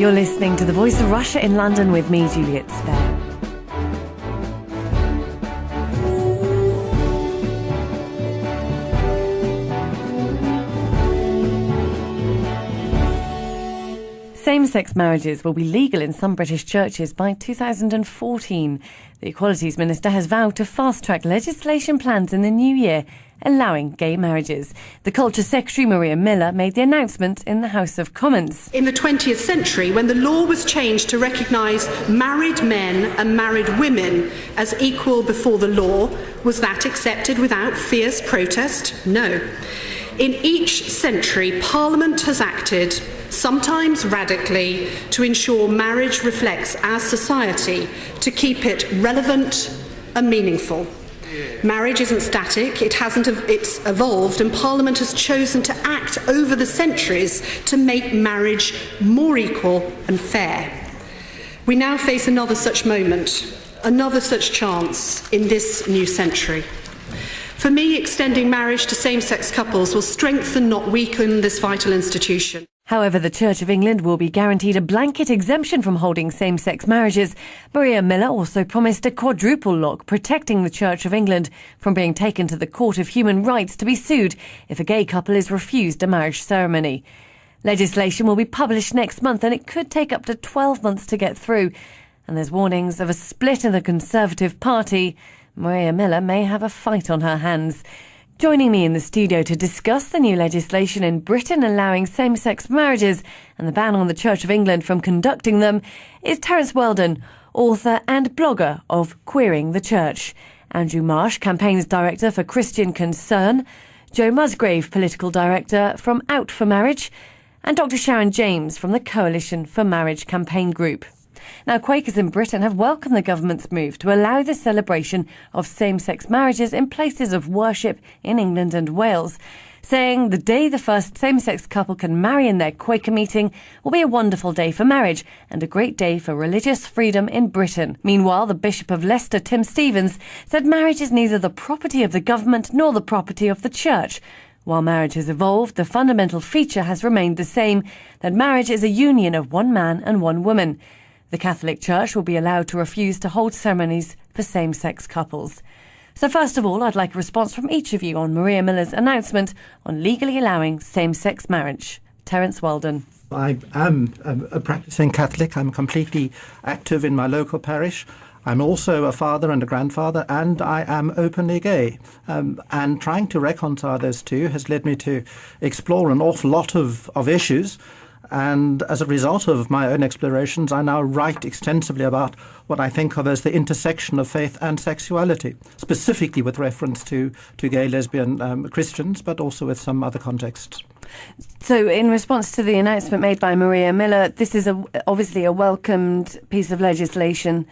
You're listening to The Voice of Russia in London with me, Juliet Spare. Same-sex marriages will be legal in some British churches by 2014. The Equalities Minister has vowed to fast-track legislation plans in the new year allowing gay marriages. The Culture Secretary, Maria Miller, made the announcement in the House of Commons. In the 20th century, when the law was changed to recognise married men and married women as equal before the law, was that accepted without fierce protest? No. In each century, Parliament has acted, sometimes radically, to ensure marriage reflects our society, to keep it relevant and meaningful. Marriage isn't static, it's evolved, and Parliament has chosen to act over the centuries to make marriage more equal and fair. We now face another such moment, another such chance in this new century. For me, extending marriage to same-sex couples will strengthen, not weaken, this vital institution. However, the Church of England will be guaranteed a blanket exemption from holding same-sex marriages. Maria Miller also promised a quadruple lock protecting the Church of England from being taken to the Court of Human Rights to be sued if a gay couple is refused a marriage ceremony. Legislation will be published next month and it could take up to 12 months to get through. And there's warnings of a split in the Conservative Party. Maria Miller may have a fight on her hands. Joining me in the studio to discuss the new legislation in Britain allowing same-sex marriages and the ban on the Church of England from conducting them is Terence Weldon, author and blogger of Queering the Church, Andrew Marsh, Campaigns Director for Christian Concern, Joe Musgrave, Political Director from Out for Marriage, and Dr Sharon James from the Coalition for Marriage Campaign Group. Now, Quakers in Britain have welcomed the government's move to allow the celebration of same-sex marriages in places of worship in England and Wales, saying the day the first same-sex couple can marry in their Quaker meeting will be a wonderful day for marriage and a great day for religious freedom in Britain. Meanwhile, the Bishop of Leicester, Tim Stevens, said marriage is neither the property of the government nor the property of the church. While marriage has evolved, the fundamental feature has remained the same, that marriage is a union of one man and one woman. The Catholic Church will be allowed to refuse to hold ceremonies for same-sex couples. So first of all, I'd like a response from each of you on Maria Miller's announcement on legally allowing same-sex marriage. Terence Weldon. I am a practicing Catholic. I'm completely active in my local parish. I'm also a father and a grandfather, and I am openly gay. And trying to reconcile those two has led me to explore an awful lot of issues. And as a result of my own explorations, I now write extensively about what I think of as the intersection of faith and sexuality, specifically with reference to gay, lesbian Christians, but also with some other contexts. So in response to the announcement made by Maria Miller, this is obviously a welcomed piece of legislation,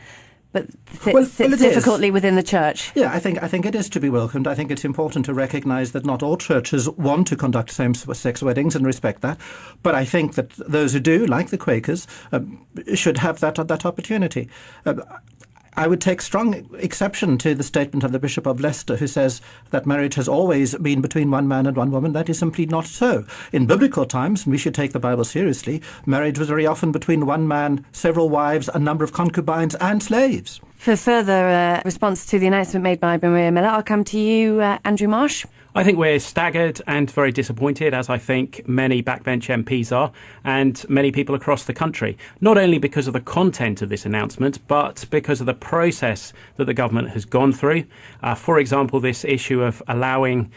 but sits difficultly within the church. Yeah, I think it is to be welcomed. I think it's important to recognise that not all churches want to conduct same-sex weddings and respect that. But I think that those who do, like the Quakers, should have that opportunity. I would take strong exception to the statement of the Bishop of Leicester, who says that marriage has always been between one man and one woman. That is simply not so. In biblical times, and we should take the Bible seriously, marriage was very often between one man, several wives, a number of concubines and slaves. For further response to the announcement made by Maria Miller, I'll come to you, Andrew Marsh. I think we're staggered and very disappointed, as I think many backbench MPs are, and many people across the country, not only because of the content of this announcement, but because of the process that the government has gone through. For example, this issue of allowing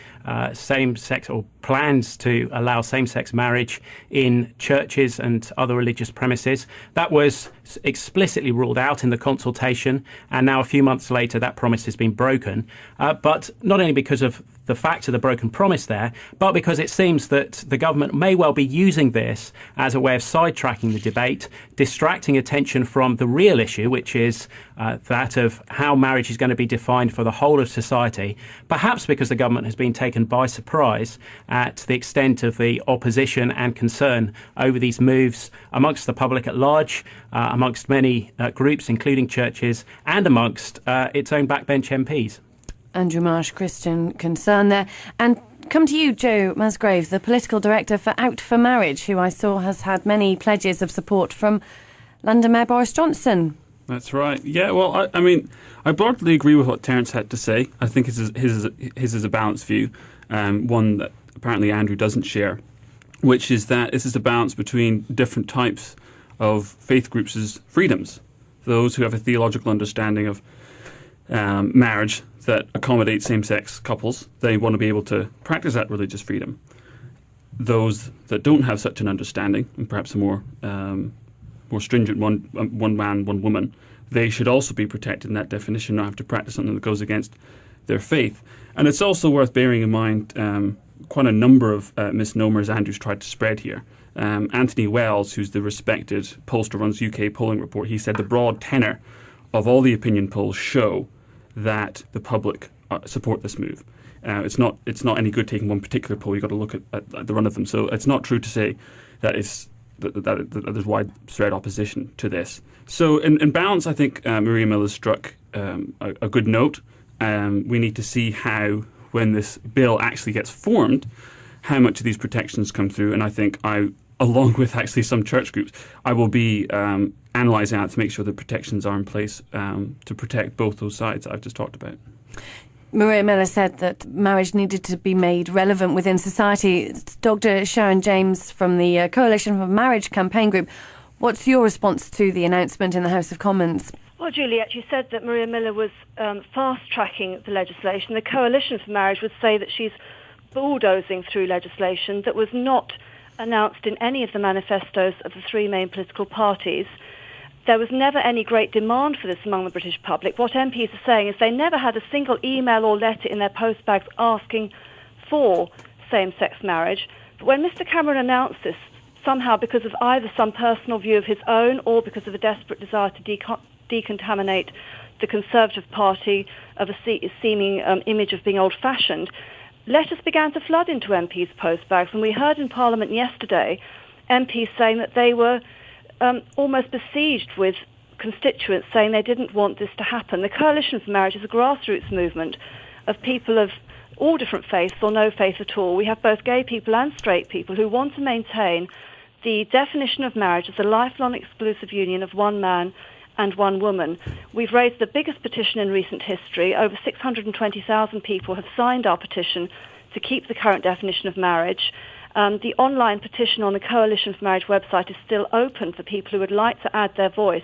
same-sex, or plans to allow same-sex marriage in churches and other religious premises, that was explicitly ruled out in the consultation, and now a few months later that promise has been broken. But not only because of the fact of the broken promise there, but because it seems that the government may well be using this as a way of sidetracking the debate, distracting attention from the real issue, which is that of how marriage is going to be defined for the whole of society, perhaps because the government has been taken by surprise at the extent of the opposition and concern over these moves amongst the public at large, amongst many groups, including churches, and amongst its own backbench MPs. Andrew Marsh, Christian Concern there. And come to you, Joe Musgrave, the political director for Out for Marriage, who I saw has had many pledges of support from London Mayor Boris Johnson. That's right. Yeah, well, I mean, I broadly agree with what Terence had to say. I think his is a balanced view, one that apparently Andrew doesn't share, which is that this is a balance between different types of faith groups' freedoms. Those who have a theological understanding of marriage that accommodates same-sex couples, they want to be able to practice that religious freedom. Those that don't have such an understanding, and perhaps a more stringent one man, one woman, they should also be protected in that definition, not have to practice something that goes against their faith. And it's also worth bearing in mind quite a number of misnomers Andrew's tried to spread here. Anthony Wells, who's the respected pollster, runs UK Polling Report, he said the broad tenor of all the opinion polls show that the public support this move. It's not any good taking one particular poll. You've got to look at the run of them. So it's not true to say that that there's widespread opposition to this. So in balance, I think Maria Miller struck a good note. We need to see how, when this bill actually gets formed, how much of these protections come through. And I think along with actually some church groups, I will be analysing that to make sure the protections are in place to protect both those sides that I've just talked about. Maria Miller said that marriage needed to be made relevant within society. Dr. Sharon James from the Coalition for Marriage campaign group, what's your response to the announcement in the House of Commons? Well, Juliet, you said that Maria Miller was fast-tracking the legislation. The Coalition for Marriage would say that she's bulldozing through legislation that was not announced in any of the manifestos of the three main political parties. There was never any great demand for this among the British public. What MPs are saying is they never had a single email or letter in their postbags asking for same-sex marriage. But when Mr Cameron announced this, somehow because of either some personal view of his own or because of a desperate desire to decontaminate the Conservative Party of a seeming image of being old-fashioned, letters began to flood into MPs' postbags. And we heard in Parliament yesterday MPs saying that they were almost besieged with constituents saying they didn't want this to happen. The Coalition for Marriage is a grassroots movement of people of all different faiths or no faith at all. We have both gay people and straight people who want to maintain the definition of marriage as a lifelong exclusive union of one man and one woman. We've raised the biggest petition in recent history. Over 620,000 people have signed our petition to keep the current definition of marriage. The online petition on the Coalition for Marriage website is still open for people who would like to add their voice.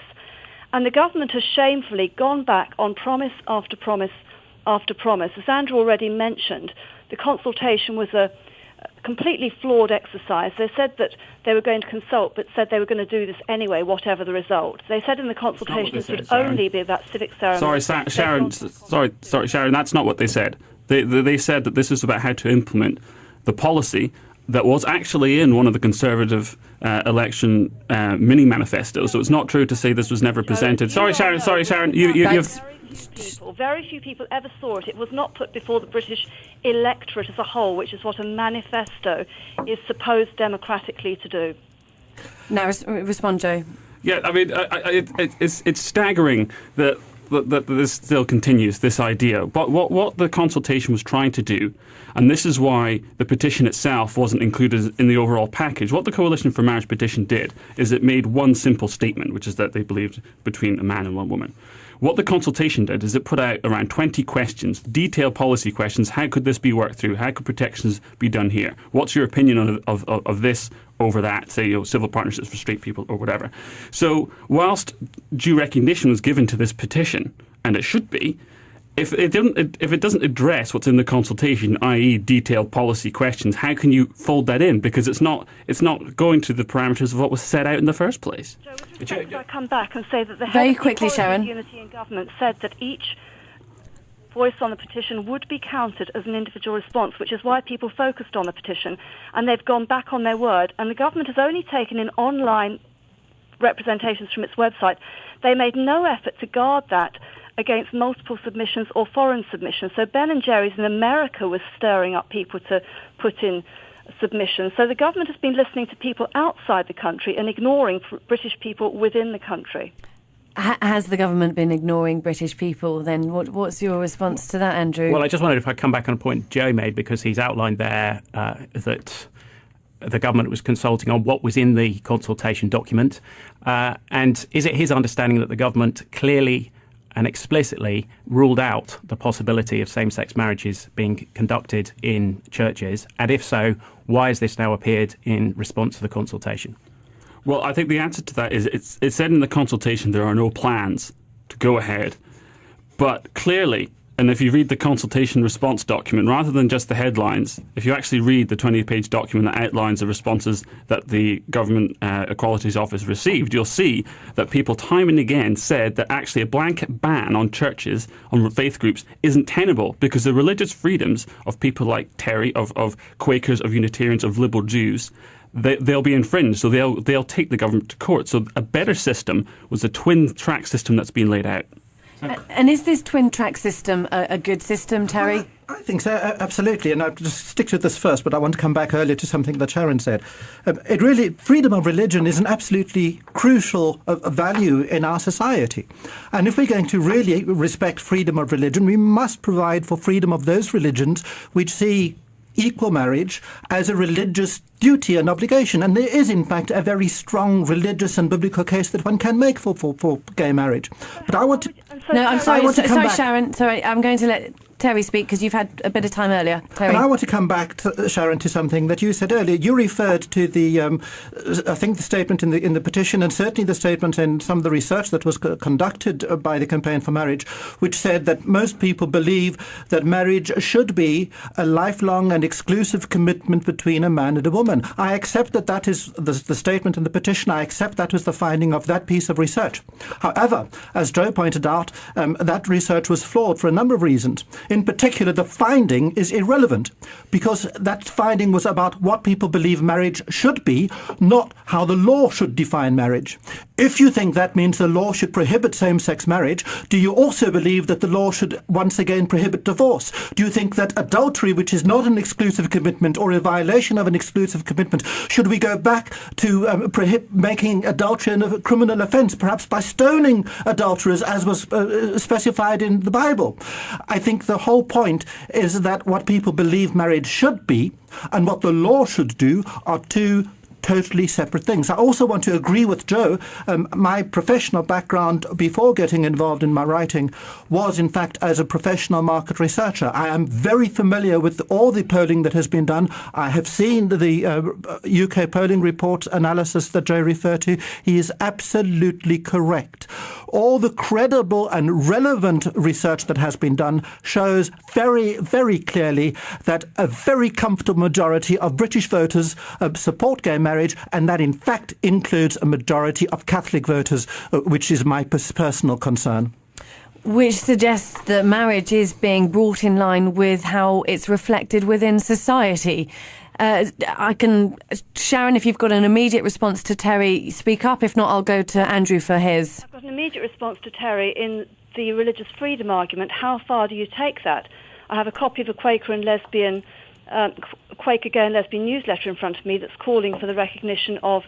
And the government has shamefully gone back on promise after promise after promise. As Andrew already mentioned, the consultation was a completely flawed exercise. They said that they were going to consult, but said they were going to do this anyway, whatever the result. They said in the consultation this would only be about civic ceremony. Sorry, Sharon. Sorry, Sharon. That's not what they said. They said that this was about how to implement the policy that was actually in one of the Conservative election mini manifestos. So it's not true to say this was never presented. Sorry, Sharon. You've... Very few people ever saw it. It was not put before the British electorate as a whole, which is what a manifesto is supposed democratically to do. Now, respond, Joe. Yeah, I mean, it's staggering that this still continues, this idea. But what the consultation was trying to do, and this is why the petition itself wasn't included in the overall package, what the Coalition for Marriage petition did is it made one simple statement, which is that they believed between a man and one woman. What the consultation did is it put out around 20 questions, detailed policy questions. How could this be worked through? How could protections be done here? What's your opinion of this over that, say, civil partnerships for straight people or whatever? So whilst due recognition was given to this petition, and it should be, if it doesn't address what's in the consultation, i.e. detailed policy questions, how can you fold that in? Because it's not going to the parameters of what was set out in the first place. Joe, with respect, I come back and say that the Very head of quickly, Equality Sharon. and Unity in Government said that each voice on the petition would be counted as an individual response, which is why people focused on the petition, and they've gone back on their word. And the government has only taken in online representations from its website. They made no effort to guard that against multiple submissions or foreign submissions. So Ben & Jerry's in America was stirring up people to put in submissions. So the government has been listening to people outside the country and ignoring British people within the country. Has the government been ignoring British people then? What's your response to that, Andrew? Well, I just wondered if I'd come back on a point Joe made, because he's outlined there that the government was consulting on what was in the consultation document. And is it his understanding that the government clearly and explicitly ruled out the possibility of same-sex marriages being conducted in churches? And if so, why has this now appeared in response to the consultation? Well, I think the answer to that is it's said in the consultation there are no plans to go ahead. But clearly, and if you read the consultation response document, rather than just the headlines, if you actually read the 20-page document that outlines the responses that the Government Equalities Office received, you'll see that people time and again said that actually a blanket ban on churches, on faith groups, isn't tenable, because the religious freedoms of people like Terry, of Quakers, of Unitarians, of liberal Jews, they'll be infringed, so they'll take the government to court. So a better system was the twin-track system that's been laid out. And is this twin-track system a good system, Terry? I think so, absolutely. And I'll just stick to this first, but I want to come back earlier to something that Sharon said. Freedom of religion is an absolutely crucial value in our society. And if we're going to really respect freedom of religion, we must provide for freedom of those religions which see equal marriage as a religious duty and obligation. And there is, in fact, a very strong religious and biblical case that one can make for gay marriage. But I want to... I'm sorry, Sharon. Sorry, I'm going to let Terry speak because you've had a bit of time earlier. Terry. And I want to come back, Sharon, to something that you said earlier. You referred to the, I think, the statement in the petition, and certainly the statement in some of the research that was conducted by the Campaign for Marriage, which said that most people believe that marriage should be a lifelong and exclusive commitment between a man and a woman. I accept that is the statement in the petition. I accept that was the finding of that piece of research. However, as Joe pointed out, that research was flawed for a number of reasons. In particular, the finding is irrelevant because that finding was about what people believe marriage should be, not how the law should define marriage. If you think that means the law should prohibit same-sex marriage, do you also believe that the law should once again prohibit divorce? Do you think that adultery, which is not an exclusive commitment or a violation of an exclusive commitment, should we go back to making adultery a criminal offence, perhaps by stoning adulterers as was specified in the Bible? I think the whole point is that what people believe marriage should be and what the law should do are two totally separate things. I also want to agree with Joe. My professional background before getting involved in my writing was, in fact, as a professional market researcher. I am very familiar with all the polling that has been done. I have seen the UK polling report analysis that Joe referred to. He is absolutely correct. All the credible and relevant research that has been done shows very, very clearly that a very comfortable majority of British voters support gay marriage, and that in fact includes a majority of Catholic voters, which is my personal concern. Which suggests that marriage is being brought in line with how it's reflected within society. Sharon, if you've got an immediate response to Terry, speak up. If not, I'll go to Andrew for his. I've got an immediate response to Terry in the religious freedom argument. How far do you take that? I have a copy of a Quaker and lesbian, Quaker Gay and Lesbian newsletter in front of me that's calling for the recognition of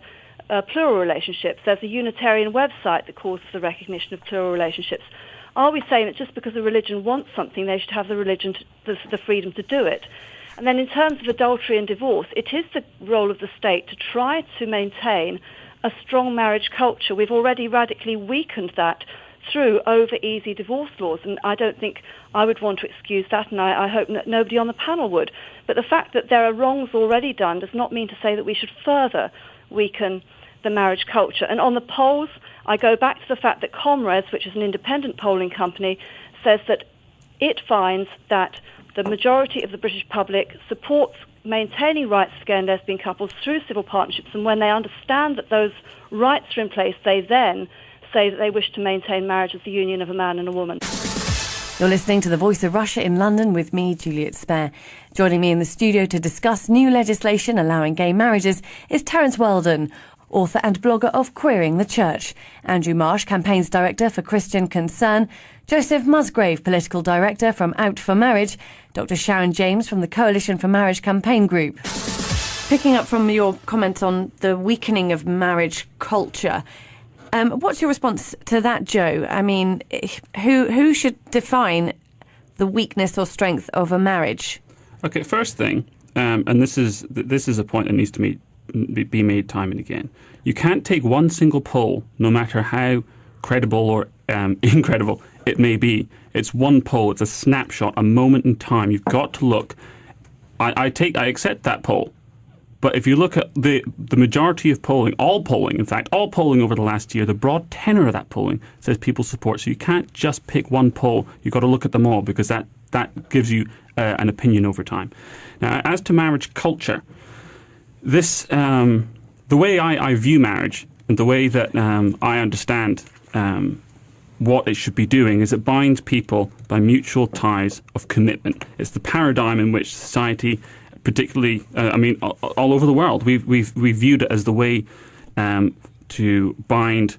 plural relationships. There's a Unitarian website that calls for the recognition of plural relationships. Are we saying that just because a religion wants something, they should have the freedom to do it? And then in terms of adultery and divorce, it is the role of the state to try to maintain a strong marriage culture. We've already radically weakened that through over-easy divorce laws, and I don't think I would want to excuse that, and I hope that nobody on the panel would. But the fact that there are wrongs already done does not mean to say that we should further weaken the marriage culture. And on the polls, I go back to the fact that Comres, which is an independent polling company, says that it finds that the majority of the British public supports maintaining rights for gay and lesbian couples through civil partnerships, and when they understand that those rights are in place, they then say that they wish to maintain marriage as the union of a man and a woman. You're listening to The Voice of Russia in London with me, Juliet Spare. Joining me in the studio to discuss new legislation allowing gay marriages is Terence Weldon, author and blogger of Queering the Church, Andrew Marsh, Campaigns Director for Christian Concern, Joseph Musgrave, Political Director from Out for Marriage, Dr. Sharon James from the Coalition for Marriage Campaign Group. Picking up from your comment on the weakening of marriage culture, What's your response to that, Joe? I mean, who should define the weakness or strength of a marriage? Okay, first thing, and this is a point that needs to be made time and again. You can't take one single poll, no matter how credible or incredible it may be. It's one poll. It's a snapshot, a moment in time. You've got to look. I accept that poll. But if you look at the majority of polling, all polling over the last year, the broad tenor of that polling says people support. So you can't just pick one poll. You've got to look at them all, because that gives you an opinion over time. Now, as to marriage culture, this the way I view marriage and the way that I understand what it should be doing is it binds people by mutual ties of commitment. It's the paradigm in which society, particularly, all over the world, we've viewed it as the way to bind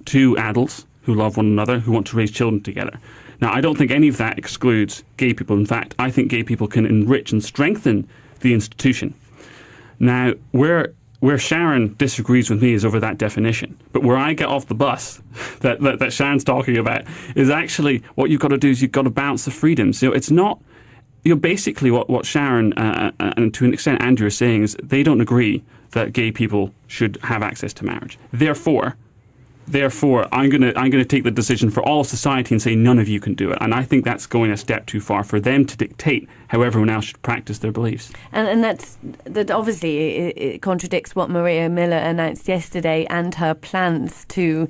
two adults who love one another, who want to raise children together. Now, I don't think any of that excludes gay people. In fact, I think gay people can enrich and strengthen the institution. Now, where Sharon disagrees with me is over that definition. But where I get off the bus that Sharon's talking about is actually what you've got to do is you've got to balance the freedoms. So it's not, basically what Sharon and to an extent Andrew is saying is they don't agree that gay people should have access to marriage. Therefore, I'm going to take the decision for all of society and say none of you can do it. And I think that's going a step too far for them to dictate how everyone else should practice their beliefs. And that obviously it contradicts what Maria Miller announced yesterday and her plans to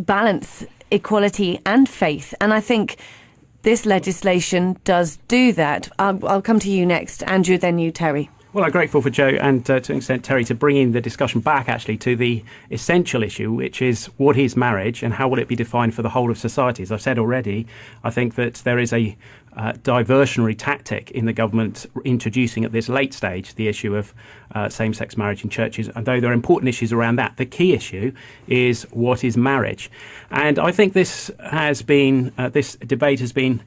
balance equality and faith. And I think this legislation does do that. I'll come to you next, Andrew, then you, Terry. Well, I'm grateful for Joe and to an extent Terry to bringing the discussion back actually to the essential issue, which is what is marriage and how will it be defined for the whole of society. As I've said already, I think that there is a diversionary tactic in the government introducing at this late stage the issue of same-sex marriage in churches. And though there are important issues around that, the key issue is what is marriage. And I think this debate has been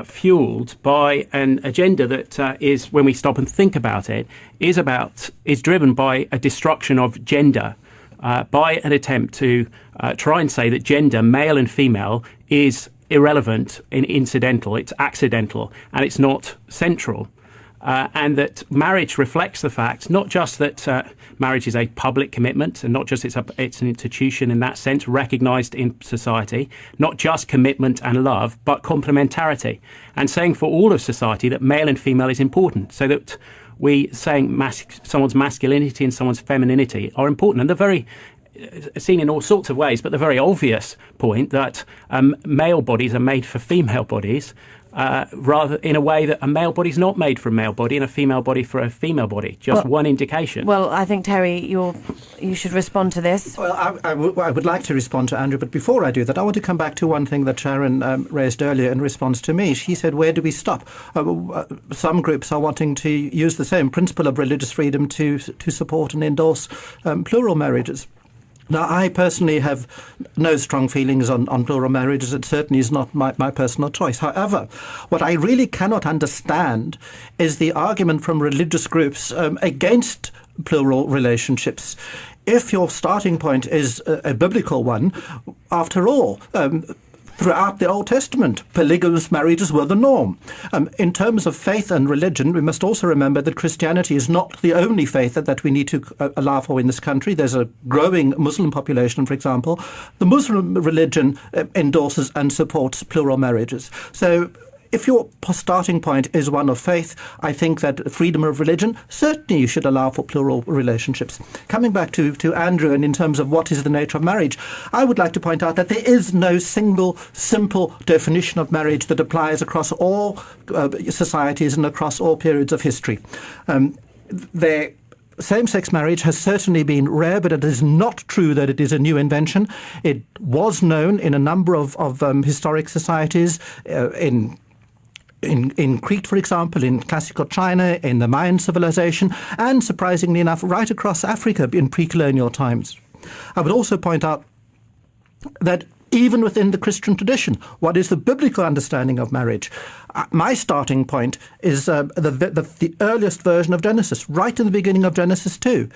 fueled by an agenda that is, when we stop and think about it, is driven by a destruction of gender, by an attempt to try and say that gender, male and female, is irrelevant and incidental, it's accidental, and it's not central. And that marriage reflects the fact not just that marriage is a public commitment and not just it's an institution in that sense recognised in society, not just commitment and love, but complementarity. And saying for all of society that male and female is important, so that we saying someone's masculinity and someone's femininity are important. And the very seen in all sorts of ways, but the very obvious point that male bodies are made for female bodies, rather in a way that a male body is not made for a male body and a female body for a female body. Just one indication. Well, I think, Terry, you should respond to this. Well, I would like to respond to Andrew, but before I do that, I want to come back to one thing that Sharon raised earlier in response to me. She said, where do we stop? Some groups are wanting to use the same principle of religious freedom to support and endorse plural marriages. Now, I personally have no strong feelings on plural marriages. It certainly is not my personal choice. However, what I really cannot understand is the argument from religious groups against plural relationships. If your starting point is a biblical one, after all, throughout the Old Testament, polygamous marriages were the norm. In terms of faith and religion, we must also remember that Christianity is not the only faith that we need to allow for in this country. There's a growing Muslim population, for example. The Muslim religion endorses and supports plural marriages. So if your starting point is one of faith, I think that freedom of religion, certainly you should allow for plural relationships. Coming back to Andrew, and in terms of what is the nature of marriage, I would like to point out that there is no single, simple definition of marriage that applies across all societies and across all periods of history. Same-sex marriage has certainly been rare, but it is not true that it is a new invention. It was known in a number of historic societies, in Crete, for example, in classical China, in the Mayan civilization, and surprisingly enough, right across Africa in pre-colonial times. I would also point out that even within the Christian tradition, what is the biblical understanding of marriage? My starting point is the earliest version of Genesis, right in the beginning of Genesis 2.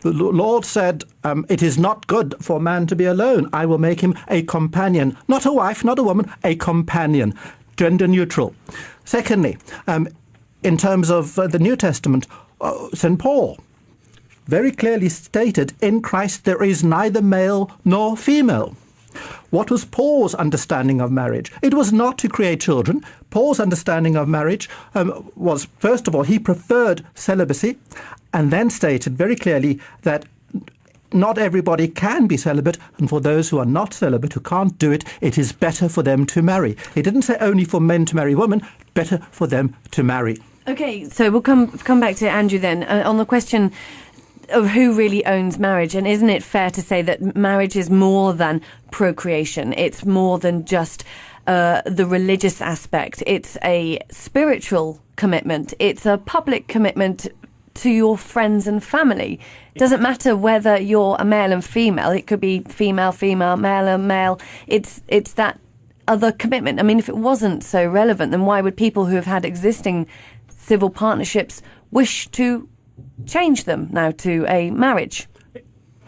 The Lord said, it is not good for man to be alone. I will make him a companion. Not a wife, not a woman, a companion. Gender neutral. Secondly, in terms of the New Testament, St. Paul very clearly stated, in Christ there is neither male nor female. What was Paul's understanding of marriage? It was not to create children. Paul's understanding of marriage was, first of all, he preferred celibacy, and then stated very clearly that not everybody can be celibate, and for those who are not celibate, who can't do it, it is better for them to marry. He didn't say only for men to marry women, better for them to marry. Okay, so we'll come back to Andrew then on the question of who really owns marriage. And isn't it fair to say that marriage is more than procreation? It's more than just the religious aspect. It's a spiritual commitment. It's a public commitment to your friends and family. It doesn't matter whether you're a male and female. It could be female, male and male. It's that other commitment. I mean, if it wasn't so relevant, then why would people who have had existing civil partnerships wish to change them now to a marriage?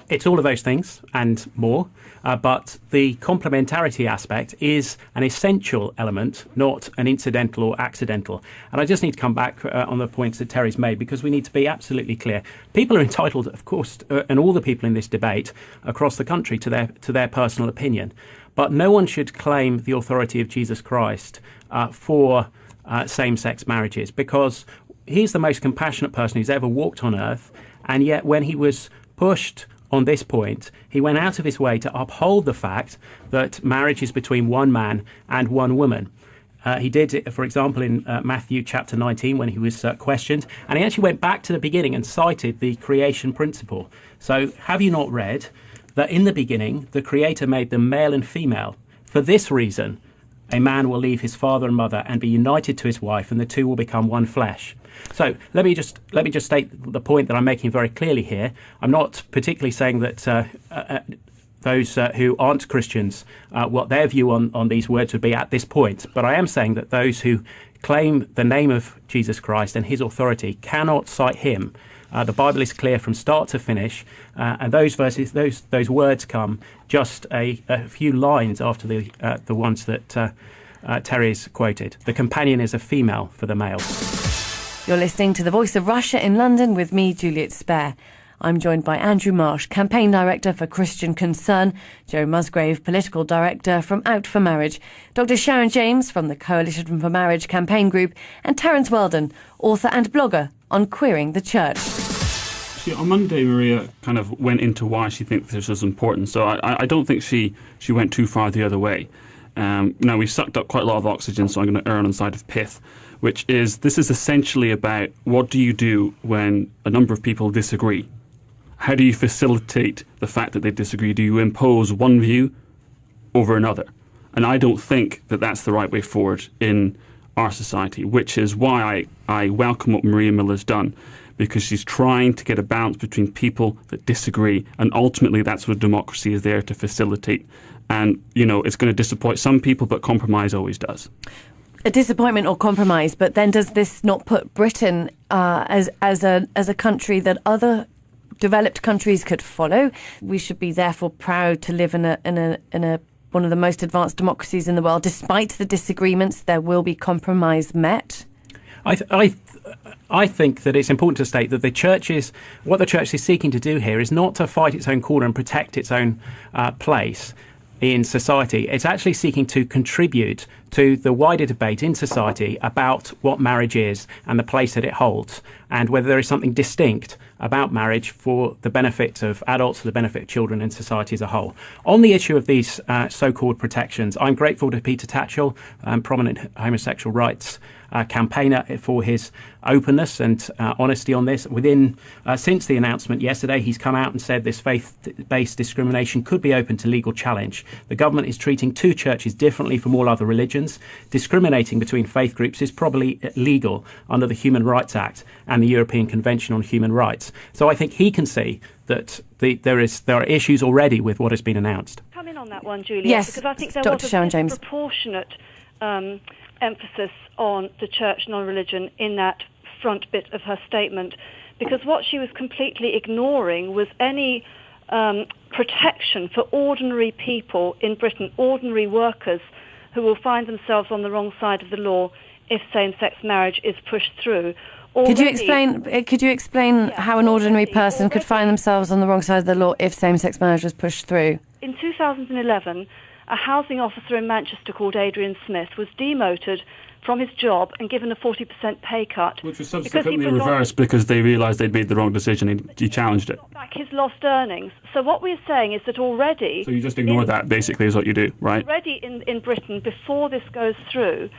It's all of those things and more, but the complementarity aspect is an essential element, not an incidental or accidental. And I just need to come back on the points that Terry's made, because we need to be absolutely clear. People are entitled, of course, and all the people in this debate across the country, to their personal opinion. But no one should claim the authority of Jesus Christ for same-sex marriages, because he's the most compassionate person who's ever walked on earth, and yet when he was pushed on this point, he went out of his way to uphold the fact that marriage is between one man and one woman. He did it, for example, in Matthew chapter 19 when he was questioned, and he actually went back to the beginning and cited the creation principle. So have you not read that in the beginning the Creator made them male and female? For this reason, a man will leave his father and mother and be united to his wife, and the two will become one flesh. So let me just state the point that I'm making very clearly here. I'm not particularly saying that those who aren't Christians, what their view on these words would be at this point. But I am saying that those who claim the name of Jesus Christ and his authority cannot cite him. The Bible is clear from start to finish, and those verses, those words come just a few lines after the ones that Terry's quoted. The companion is a female for the male. You're listening to The Voice of Russia in London with me, Juliet Spare. I'm joined by Andrew Marsh, Campaign Director for Christian Concern, Joe Musgrave, Political Director from Out for Marriage, Dr. Sharon James from the Coalition for Marriage Campaign Group, and Terence Weldon, author and blogger on Queering the Church. See, on Monday, Maria kind of went into why she thinks this is important, so I don't think she went too far the other way. Now, we've sucked up quite a lot of oxygen, so I'm going to err on the side of pith, which is, this is essentially about what do you do when a number of people disagree? How do you facilitate the fact that they disagree? Do you impose one view over another? And I don't think that that's the right way forward in our society, which is why I welcome what Maria Miller's done, because she's trying to get a balance between people that disagree, and ultimately that's what democracy is there to facilitate. And, you know, it's going to disappoint some people, but compromise always does. A disappointment or compromise, but then does this not put Britain as a country that other developed countries could follow? We should be therefore proud to live in a one of the most advanced democracies in the world. Despite the disagreements, there will be compromise met. I think that it's important to state that what the church is seeking to do here is not to fight its own corner and protect its own place in society. It's actually seeking to contribute to the wider debate in society about what marriage is and the place that it holds, and whether there is something distinct about marriage for the benefit of adults, for the benefit of children and society as a whole. On the issue of these so-called protections, I'm grateful to Peter Tatchell, prominent homosexual rights campaigner, for his openness and honesty on this. Since the announcement yesterday, he's come out and said this faith-based discrimination could be open to legal challenge. The government is treating two churches differently from all other religions. Discriminating between faith groups is probably legal under the Human Rights Act and the European Convention on Human Rights. So I think he can see that there are issues already with what has been announced. Come in on that one, Julia. Yes, because I think there Dr. was Sharon a James. disproportionate emphasis on the church, non-religion, in that front bit of her statement, because what she was completely ignoring was any protection for ordinary people in Britain, ordinary workers who will find themselves on the wrong side of the law if same-sex marriage is pushed through. Could you explain how an ordinary person could find themselves on the wrong side of the law if same-sex marriage was pushed through? In 2011, a housing officer in Manchester called Adrian Smith was demoted from his job and given a 40% pay cut. Which was subsequently reversed because they realised they'd made the wrong decision and he challenged it. Got back his lost earnings. So what we're saying is that already... So you just ignore that, basically, is what you do, right? Already in Britain, before this goes through,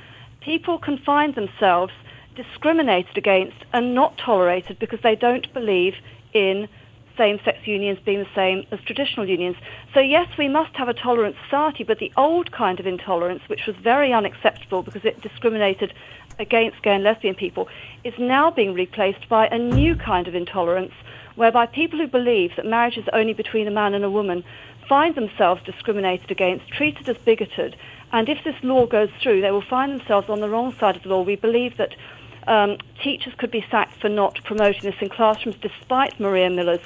people can find themselves discriminated against and not tolerated because they don't believe in same-sex unions being the same as traditional unions. So yes, we must have a tolerant society, but the old kind of intolerance, which was very unacceptable because it discriminated against gay and lesbian people, is now being replaced by a new kind of intolerance, whereby people who believe that marriage is only between a man and a woman find themselves discriminated against, treated as bigoted, and if this law goes through, they will find themselves on the wrong side of the law. We believe that teachers could be sacked for not promoting this in classrooms, despite Maria Miller's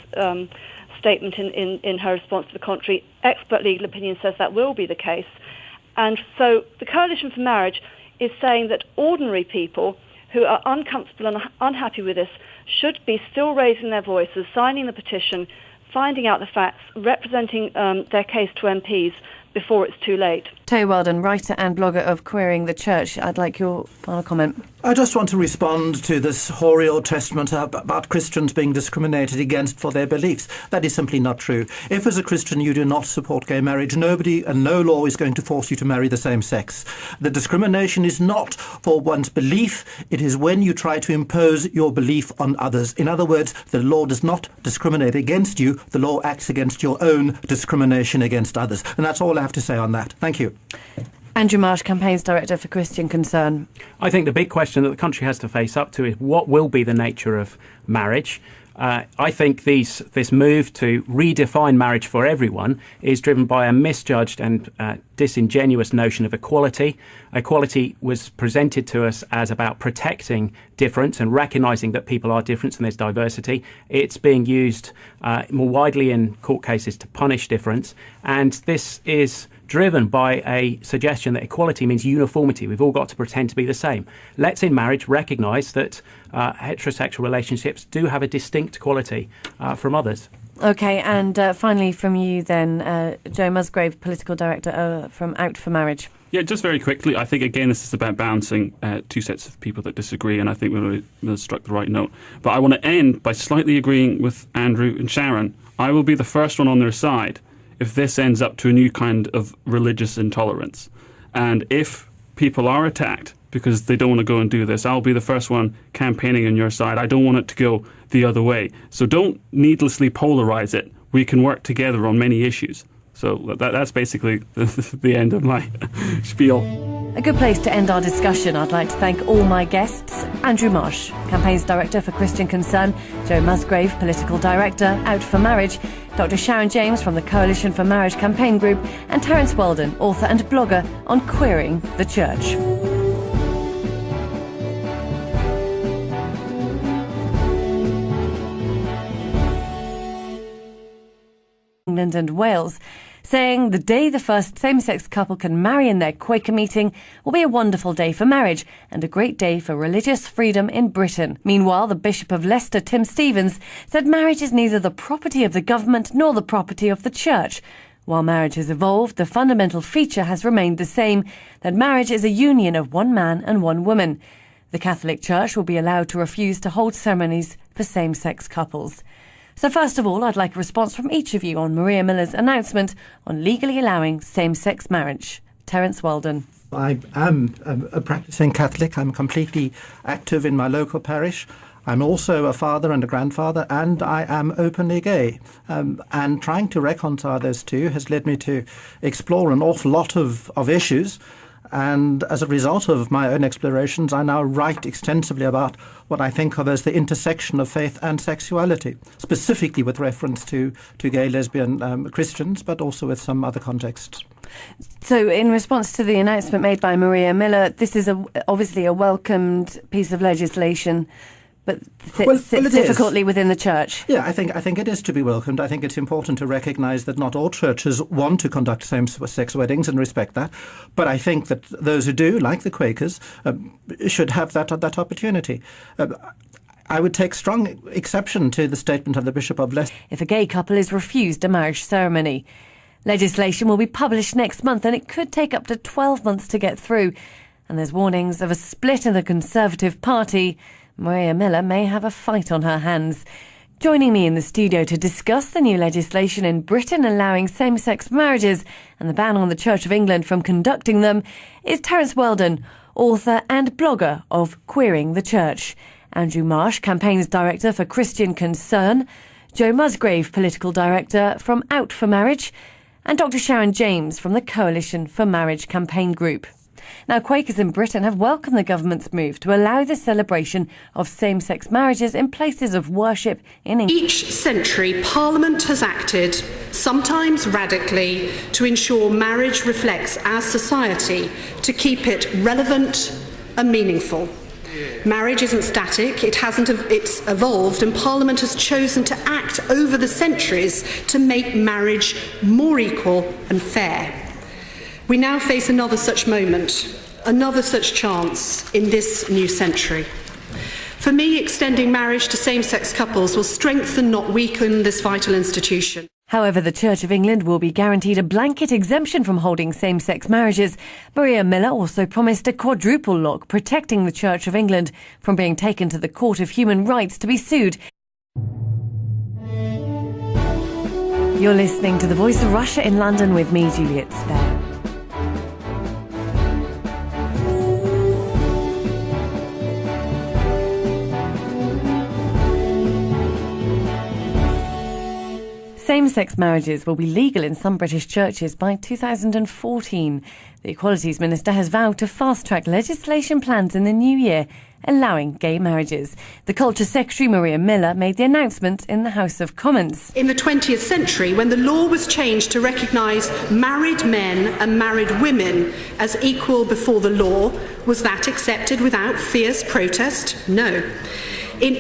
statement in her response to the contrary. Expert legal opinion says that will be the case. And so the Coalition for Marriage is saying that ordinary people who are uncomfortable and unhappy with this should be still raising their voices, signing the petition, finding out the facts, representing their case to MPs before it's too late. Toby Weldon, writer and blogger of Queering the Church. I'd like your final comment. I just want to respond to this hoary Old Testament about Christians being discriminated against for their beliefs. That is simply not true. If as a Christian you do not support gay marriage, nobody and no law is going to force you to marry the same sex. The discrimination is not for one's belief. It is when you try to impose your belief on others. In other words, the law does not discriminate against you. The law acts against your own discrimination against others. And that's all I have to say on that. Thank you. Andrew Marsh, Campaigns Director for Christian Concern. I think the big question that the country has to face up to is what will be the nature of marriage? I think this move to redefine marriage for everyone is driven by a misjudged and disingenuous notion of equality. Equality was presented to us as about protecting difference and recognising that people are different and there's diversity. It's being used more widely in court cases to punish difference, and this is driven by a suggestion that equality means uniformity. We've all got to pretend to be the same. Let's, in marriage, recognise that heterosexual relationships do have a distinct quality from others. OK, and finally from you then, Joe Musgrave, Political Director from Out for Marriage. Yeah, just very quickly, I think, again, this is about balancing two sets of people that disagree, and I think we've struck the right note. But I want to end by slightly agreeing with Andrew and Sharon. I will be the first one on their side if this ends up to a new kind of religious intolerance. And if people are attacked because they don't want to go and do this, I'll be the first one campaigning on your side. I don't want it to go the other way. So don't needlessly polarize it. We can work together on many issues. So that's basically the end of my spiel. A good place to end our discussion. I'd like to thank all my guests. Andrew Marsh, Campaigns Director for Christian Concern, Joe Musgrave, Political Director, Out for Marriage, Dr. Sharon James from the Coalition for Marriage Campaign Group, and Terence Weldon, author and blogger on Queering the Church. England and Wales, saying the day the first same-sex couple can marry in their Quaker meeting will be a wonderful day for marriage and a great day for religious freedom in Britain. Meanwhile, the Bishop of Leicester, Tim Stevens, said marriage is neither the property of the government nor the property of the church. While marriage has evolved, the fundamental feature has remained the same, that marriage is a union of one man and one woman. The Catholic Church will be allowed to refuse to hold ceremonies for same-sex couples. So first of all, I'd like a response from each of you on Maria Miller's announcement on legally allowing same-sex marriage. Terence Weldon. I am a practicing Catholic. I'm completely active in my local parish. I'm also a father and a grandfather, and I am openly gay. And trying to reconcile those two has led me to explore an awful lot of issues. And as a result of my own explorations, I now write extensively about what I think of as the intersection of faith and sexuality, specifically with reference to gay, lesbian Christians, but also with some other contexts. So in response to the announcement made by Maria Miller, this is obviously a welcomed piece of legislation, but sits difficultly within the church. Yeah, I think it is to be welcomed. I think it's important to recognise that not all churches want to conduct same-sex weddings and respect that. But I think that those who do, like the Quakers, should have that opportunity. I would take strong exception to the statement of the Bishop of Leicester. If a gay couple is refused a marriage ceremony. Legislation will be published next month and it could take up to 12 months to get through. And there's warnings of a split in the Conservative Party. Maria Miller may have a fight on her hands. Joining me in the studio to discuss the new legislation in Britain allowing same-sex marriages and the ban on the Church of England from conducting them is Terence Weldon, author and blogger of Queering the Church. Andrew Marsh, Campaigns Director for Christian Concern. Joe Musgrave, Political Director from Out for Marriage. And Dr. Sharon James from the Coalition for Marriage campaign group. Now, Quakers in Britain have welcomed the government's move to allow the celebration of same-sex marriages in places of worship in England. Each century, Parliament has acted, sometimes radically, to ensure marriage reflects our society, to keep it relevant and meaningful. Marriage isn't static, it's evolved, and Parliament has chosen to act over the centuries to make marriage more equal and fair. We now face another such moment, another such chance in this new century. For me, extending marriage to same-sex couples will strengthen, not weaken, this vital institution. However, the Church of England will be guaranteed a blanket exemption from holding same-sex marriages. Maria Miller also promised a quadruple lock protecting the Church of England from being taken to the Court of Human Rights to be sued. You're listening to The Voice of Russia in London with me, Juliet Spare. Same-sex marriages will be legal in some British churches by 2014. The Equalities Minister has vowed to fast-track legislation plans in the new year, allowing gay marriages. The Culture Secretary, Maria Miller, made the announcement in the House of Commons. In the 20th century, when the law was changed to recognise married men and married women as equal before the law, was that accepted without fierce protest? No. In